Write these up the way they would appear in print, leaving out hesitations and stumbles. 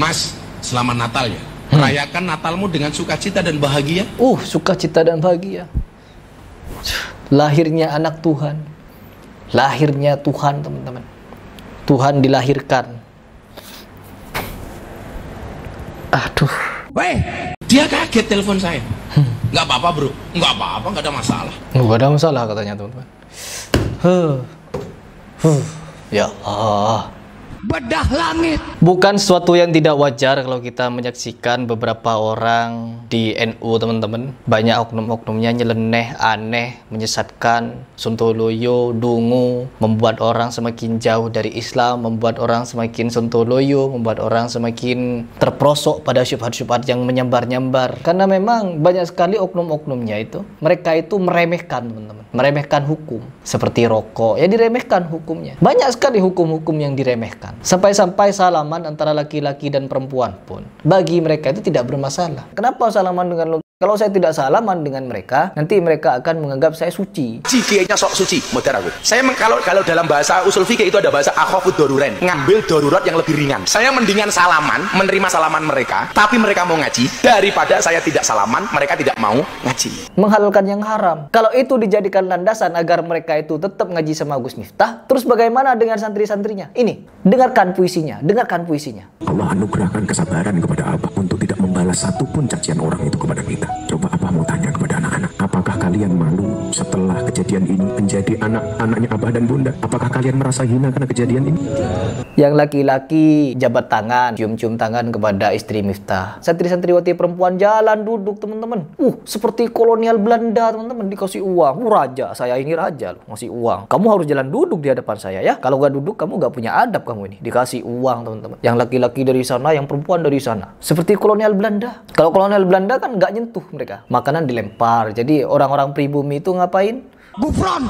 Mas, selamat Natal ya. Rayakan Natalmu dengan sukacita dan bahagia. Sukacita dan bahagia. Lahirnya anak Tuhan. Lahirnya Tuhan, teman-teman. Tuhan dilahirkan. Aduh. Weh, dia kaget telepon saya. Nggak apa-apa bro, nggak apa-apa, nggak ada masalah. Nggak ada masalah katanya, teman-teman. Ya Allah. Bedah langit. Bukan sesuatu yang tidak wajar kalau kita menyaksikan beberapa orang di NU, teman-teman. Banyak oknum-oknumnya nyeleneh, aneh, menyesatkan, sontoloyo, dungu, membuat orang semakin jauh dari Islam, membuat orang semakin sontoloyo, membuat orang semakin terperosok pada syubhat-syubhat yang menyambar-nyambar. Karena memang banyak sekali oknum-oknumnya itu, mereka itu meremehkan, teman-teman. Meremehkan hukum. Seperti rokok, ya diremehkan hukumnya. Banyak sekali hukum-hukum yang diremehkan. Sampai-sampai salaman antara laki-laki dan perempuan pun bagi mereka itu tidak bermasalah. Kenapa salaman dengan lo? Kalau saya tidak salaman dengan mereka, nanti mereka akan menganggap saya suci. Kayaknya sok suci, modern aku. Saya kalau dalam bahasa usul fikih itu ada bahasa akhafud daruren, ngambil darurat yang lebih ringan. Saya mendingan salaman, menerima salaman mereka, tapi mereka mau ngaji, daripada saya tidak salaman, mereka tidak mau ngaji. Menghalalkan yang haram. Kalau itu dijadikan landasan agar mereka itu tetap ngaji sama Gus Miftah, terus bagaimana dengan santri-santrinya? Ini, dengarkan puisinya, dengarkan puisinya. Allah anugerahkan kesabaran kepada Abah untuk tidak membalas satupun cacian orang itu kepada kita. Coba Abah mau tanya kepada anak-anak, apakah kalian malu setelah kejadian ini menjadi anak-anaknya Abah dan Bunda? Apakah kalian merasa hina karena kejadian ini? Yang laki-laki jabat tangan, cium-cium tangan kepada istri Miftah. Santri-santriwati perempuan jalan duduk, teman-teman. Seperti kolonial Belanda, teman-teman, dikasih uang. Raja, saya ini raja loh, ngasih uang. Kamu harus jalan duduk di hadapan saya ya. Kalau gak duduk, kamu gak punya adab kamu ini. Dikasih uang, teman-teman. Yang laki-laki dari sana, yang perempuan dari sana. Seperti kolonial Belanda. Kalau kolonial Belanda kan gak nyentuh mereka. Makanan dilempar. Jadi orang-orang pribumi itu ngapain? Gufron.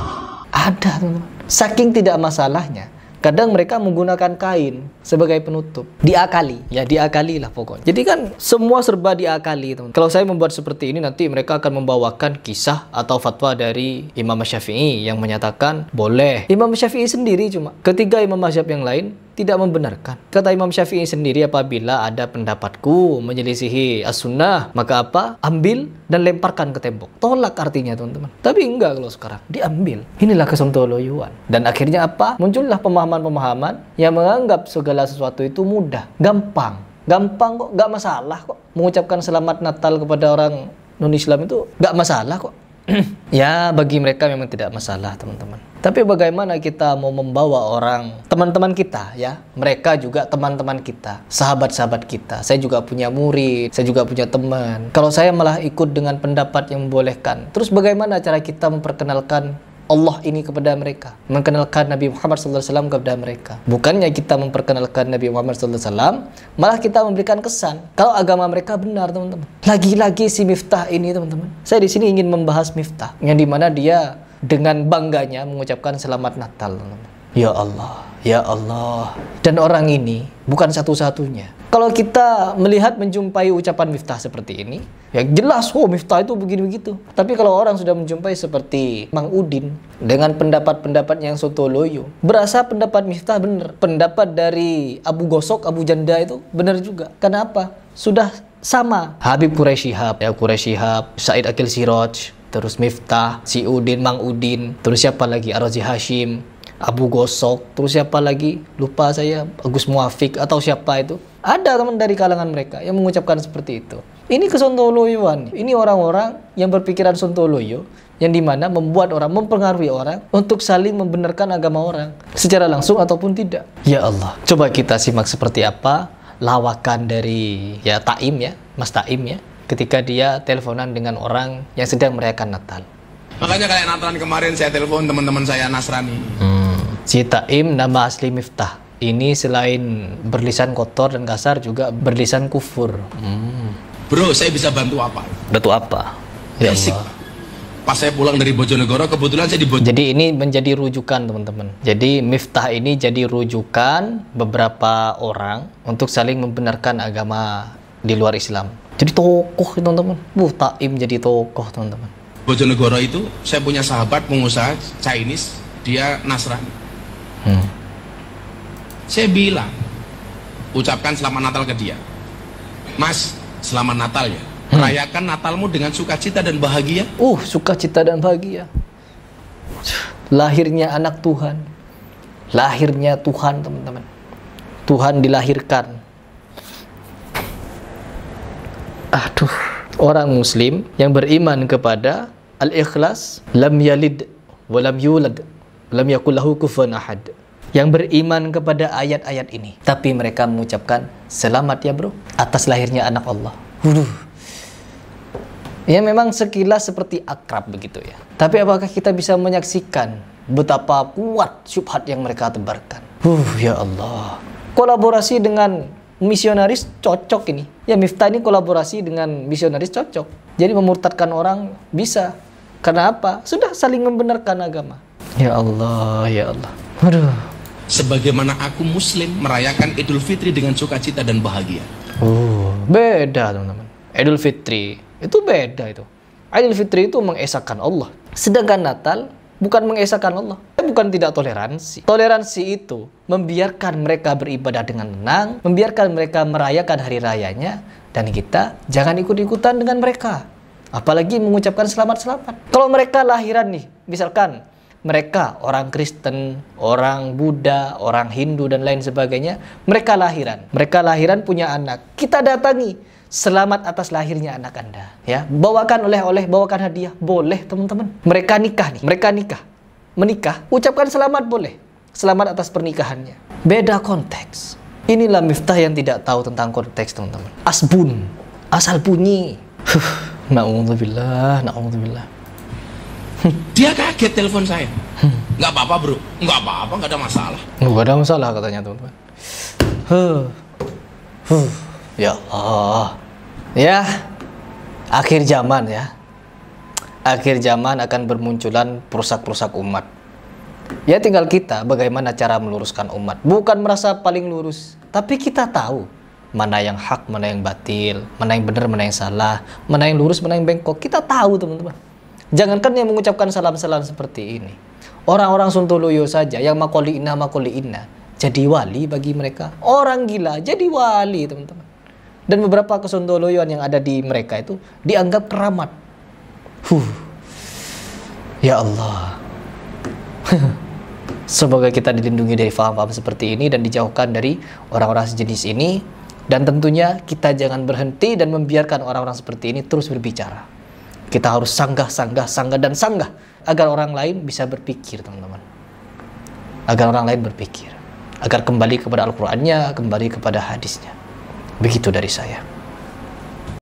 Ada, teman-teman. Saking tidak masalahnya, kadang mereka menggunakan kain sebagai penutup. Diakali. Ya diakali lah pokoknya. Jadi kan semua serba diakali, teman. Kalau saya membuat seperti ini, nanti mereka akan membawakan kisah atau fatwa dari Imam Syafi'i yang menyatakan boleh. Imam Syafi'i sendiri cuma. Ketiga imam mazhab yang lain tidak membenarkan. Kata Imam Syafi'i sendiri, apabila ada pendapatku menyelisihi as-sunnah, maka apa? Ambil dan lemparkan ke tembok. Tolak artinya, teman-teman. Tapi enggak kalau sekarang. Diambil. Inilah kesontoloyuan. Dan akhirnya apa? Muncullah pemahaman-pemahaman yang menganggap segala sesuatu itu mudah. Gampang. Gampang kok. Gak masalah kok. Mengucapkan selamat Natal kepada orang non-Islam itu gak masalah kok. Ya, bagi mereka memang tidak masalah, teman-teman. Tapi bagaimana kita mau membawa orang, teman-teman kita ya, mereka juga teman-teman kita, sahabat-sahabat kita. Saya juga punya murid, saya juga punya teman. Kalau saya malah ikut dengan pendapat yang membolehkan, terus bagaimana cara kita memperkenalkan Allah ini kepada mereka, mengenalkan Nabi Muhammad SAW kepada mereka? Bukannya kita memperkenalkan Nabi Muhammad SAW, malah kita memberikan kesan kalau agama mereka benar, teman-teman. Lagi-lagi si Miftah ini, teman-teman. Saya di sini ingin membahas Miftah, yang dimana dia dengan bangganya mengucapkan selamat Natal, teman-teman. Ya Allah, ya Allah. Dan orang ini bukan satu-satunya. Kalau kita melihat menjumpai ucapan Miftah seperti ini, ya jelas, Miftah itu begini-begitu. Tapi kalau orang sudah menjumpai seperti Mang Udin dengan pendapat-pendapat yang sontoloyo, berasa pendapat Miftah benar. Pendapat dari Abu Gosok, Abu Janda itu benar juga. Kenapa? Sudah sama. Habib Quraisy Shihab, ya Quraisy Shihab, Said Akil Siraj, terus Miftah, si Udin, Mang Udin, terus siapa lagi? Ar-Razi Hashim, Abu Gosok, terus siapa lagi? Lupa saya, Agus Muafiq atau siapa itu. Ada teman dari kalangan mereka yang mengucapkan seperti itu. Ini kesontoloyoan. Ini orang-orang yang berpikiran sontoloyo, yang dimana membuat orang, mempengaruhi orang untuk saling membenarkan agama orang secara langsung ataupun tidak. Ya Allah, coba kita simak seperti apa lawakan dari ya Taim ya, Mas Taim ya, ketika dia teleponan dengan orang yang sedang merayakan Natal. Makanya kayak Natalan kemarin saya telepon teman-teman saya Nasrani. Si Taim nama asli Miftah. Ini selain berlisan kotor dan kasar juga berlisan kufur. Bro, saya bisa bantu apa? Bantu apa? Ya Allah. Pas saya pulang dari Bojonegoro, kebetulan saya di Bojonegoro. Jadi ini menjadi rujukan, teman-teman. Jadi Miftah ini jadi rujukan beberapa orang untuk saling membenarkan agama di luar Islam. Jadi tokoh, teman-teman. Taim jadi tokoh, teman-teman. Bojonegoro itu saya punya sahabat pengusaha Chinese, dia Nasrani. Saya bilang, ucapkan selamat Natal ke dia. Mas, selamat Natal ya. Rayakan Natalmu dengan sukacita dan bahagia. Sukacita dan bahagia. Lahirnya anak Tuhan. Lahirnya Tuhan, teman-teman. Tuhan dilahirkan. Aduh, orang muslim yang beriman kepada al-ikhlas, lam yalid wa lam yulad, lam yakul lahu kufuwan ahad. Yang beriman kepada ayat-ayat ini, tapi mereka mengucapkan selamat ya bro atas lahirnya anak Allah. Ya memang sekilas seperti akrab begitu ya. Tapi apakah kita bisa menyaksikan betapa kuat syubhat yang mereka tebarkan? Ya Allah. Kolaborasi dengan misionaris cocok ini. Ya Miftah ini kolaborasi dengan misionaris cocok. Jadi memurtadkan orang bisa. Karena apa? Sudah saling membenarkan agama. Ya Allah, ya Allah. Aduh. Sebagaimana aku muslim merayakan Idul Fitri dengan sukacita dan bahagia. Beda teman-teman. Idul Fitri itu beda itu. Idul Fitri itu mengesahkan Allah. Sedangkan Natal bukan mengesahkan Allah. Bukan tidak toleransi. Toleransi itu membiarkan mereka beribadah dengan tenang, membiarkan mereka merayakan hari rayanya, dan kita jangan ikut-ikutan dengan mereka. Apalagi mengucapkan selamat-selamat. Kalau mereka lahiran nih, misalkan mereka orang Kristen, orang Buddha, orang Hindu dan lain sebagainya, mereka lahiran punya anak. Kita datangi. Selamat atas lahirnya anak Anda, ya. Bawakan oleh-oleh, bawakan hadiah, boleh teman-teman. Mereka nikah nih, menikah, ucapkan selamat boleh. Selamat atas pernikahannya. Beda konteks. Inilah Miftah yang tidak tahu tentang konteks, teman-teman. Asbun, asal bunyi. Na'udzubillah. Dia kaget telepon saya. Nggak apa-apa bro, nggak apa-apa, nggak ada masalah. Nggak ada masalah katanya teman-teman. Ya Allah. Ya, akhir zaman ya. Akhir zaman akan bermunculan perusak-perusak umat. Ya tinggal kita bagaimana cara meluruskan umat. Bukan merasa paling lurus, tapi kita tahu mana yang hak, mana yang batil, mana yang benar, mana yang salah, mana yang lurus, mana yang bengkok. Kita tahu teman-teman. Jangankan yang mengucapkan salam-salam seperti ini. Orang-orang Sontoloyo saja yang makoli inna jadi wali bagi mereka. Orang gila jadi wali teman-teman. Dan beberapa kesontoloyoan yang ada di mereka itu dianggap keramat. Ya Allah. Semoga kita dilindungi dari faham-faham seperti ini dan dijauhkan dari orang-orang sejenis ini. Dan tentunya kita jangan berhenti dan membiarkan orang-orang seperti ini terus berbicara. Kita harus sanggah agar orang lain bisa berpikir, teman-teman. Agar orang lain berpikir. Agar kembali kepada Al-Qur'annya, kembali kepada hadisnya. Begitu dari saya.